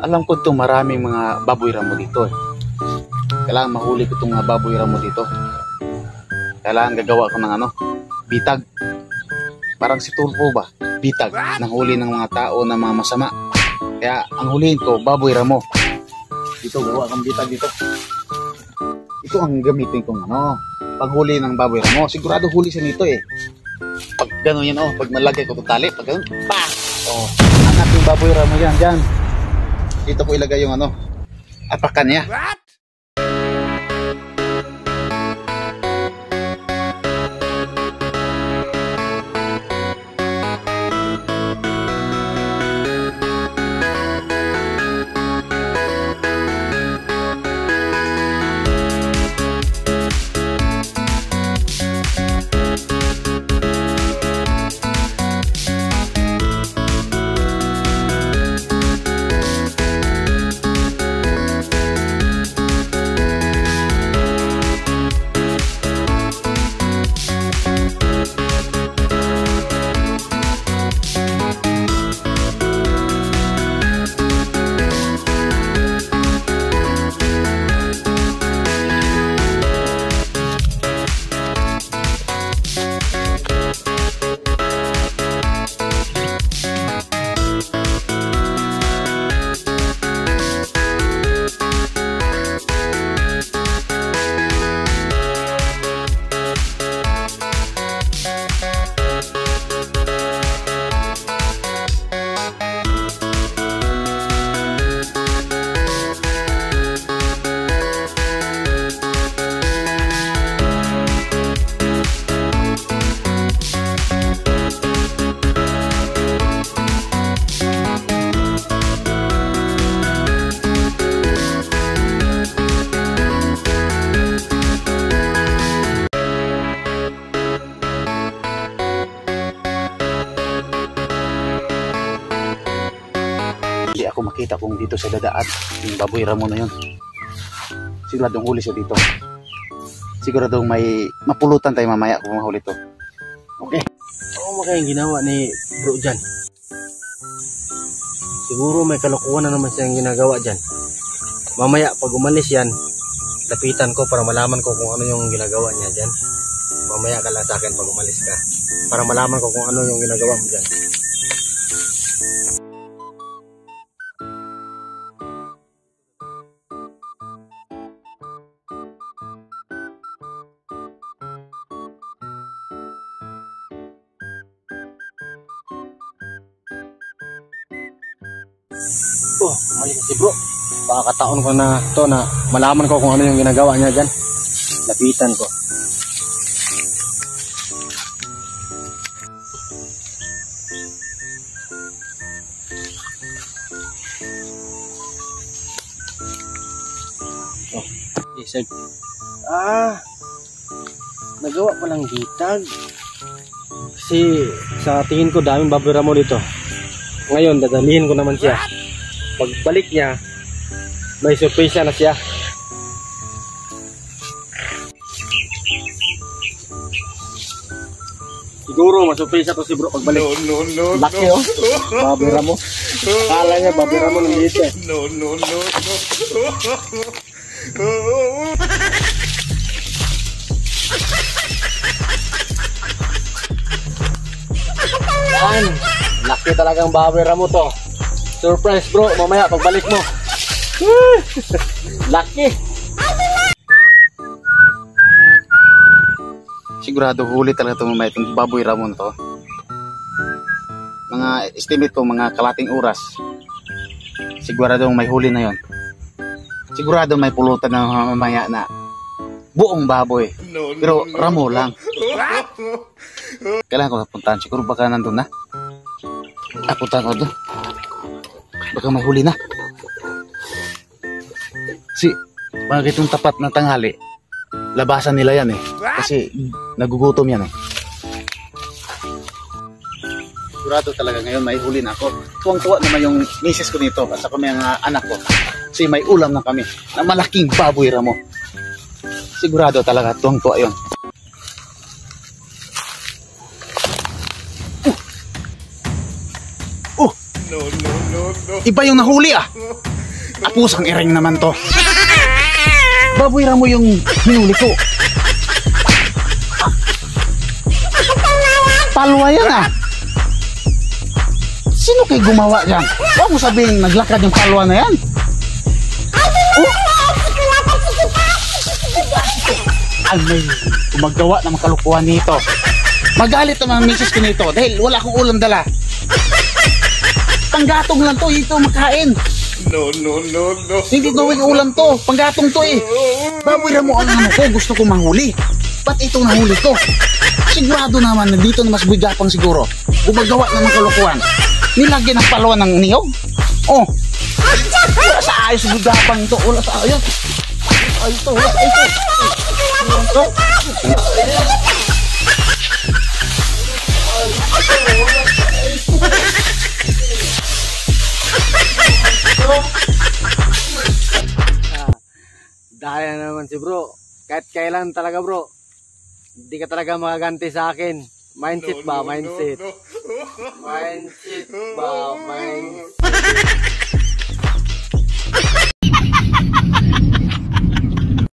Alam ko itong maraming mga baboy ramo dito eh. Kailangan mahuli ko itong mga baboy ramo dito. Kailangan gagawa ko ng bitag. Parang si Tulfo ba? Bitag ng huli ng mga tao na mga masama. Kaya ang huliin ko, baboy ramo. Dito, gawa kang bitag dito. Ito ang gamitin kong paghuli ng baboy ramo. Sigurado huli siya nito eh. Pag gano'n yan, pag nalagay ko ito tali, pag gano'n, pa! Angat yung baboy ramo yan, dyan. Dito ko ilagay yung apakan niya. Hindi ako makita kung dito sa dadaan yung baboy ramo na yun. Siguradong huli siya dito. Siguradong may mapulutan tayo mamaya kung mahuli to. Okay. Ano kaya yung ginawa ni bro dyan? Siguro may kalokohan na naman siyang ginagawa dyan. Mamaya pag umalis yan, lapitan ko para malaman ko kung ano yung ginagawa niya dyan. Mamaya ka lang sa akin pag umalis ka, para malaman ko kung ano yung ginagawa mo dyan. Umalis si bro. Pakakataon ko na to na malaman ko kung ano yung ginagawa niya dyan. Lapitan ko. Isag. Nagawa palang bitag. Kasi sa tingin ko daming baboy ramo dito. Ngayon dadalhin ko naman siya. Pagbalik niya, may surprise na siya. Siguro masurprise to si bro pagbalik. Laki baboy ramo. Akala niya baboy ramo nandito. Yan, laki talagang baboy ramo to. Surprise bro, mamaya pagbalik mo. Laki. Sigurado huli talaga ito mamaya itong baboy ramo na to. Mga estimate ko, mga kalating oras. Sigurado may huli na yon. Sigurado may pulutan na mamaya na buong baboy. Pero ramo lang. Kailangan ko napuntahan. Siguro baka nandun na. Puntahan ko doon. Baka may huli na. Bakit yung tapat na tanghali, labasan nila yan eh. Kasi nagugutom yan eh. Sigurado talaga ngayon may huli na ako. Tuwang-tuwa naman yung misis ko nito at saka may mga anak ko. Kasi may ulam na kami na malaking baboy ramo. Sigurado talaga tuwang-tuwa yun. No. Iba yung nahuli ah. Apusang iring naman to. Baboy ramo yung hinuli ko. Palwa yan ah. Sino kayo gumawa dyan? Huwag mo sabihin naglakad yung palwa na yan. Ay, may gumagawa ng kalukuhan nito. Magalit naman ang misis ko nito dahil wala akong ulam dala. Panggatong lang to, ito makain. No. Hindi gawing ulam to, panggatong to eh. Baboy mo ang ano ko, gusto ko mahuli. Ba't ito nahuli ko? Sigurado naman na dito na mas bigapang siguro. Gumagawa ng kalukuhan. Nilagyan ng palwa ng niyog. Oh, wala sa ayos bigapang to, wala sa ayos. Ayos to, wala ayos to. Dahil naman si bro. Kahit kailan talaga bro. Hindi ka talaga makaganti sa akin. Mindset ba? Mindset. Mindset ba? Mindset.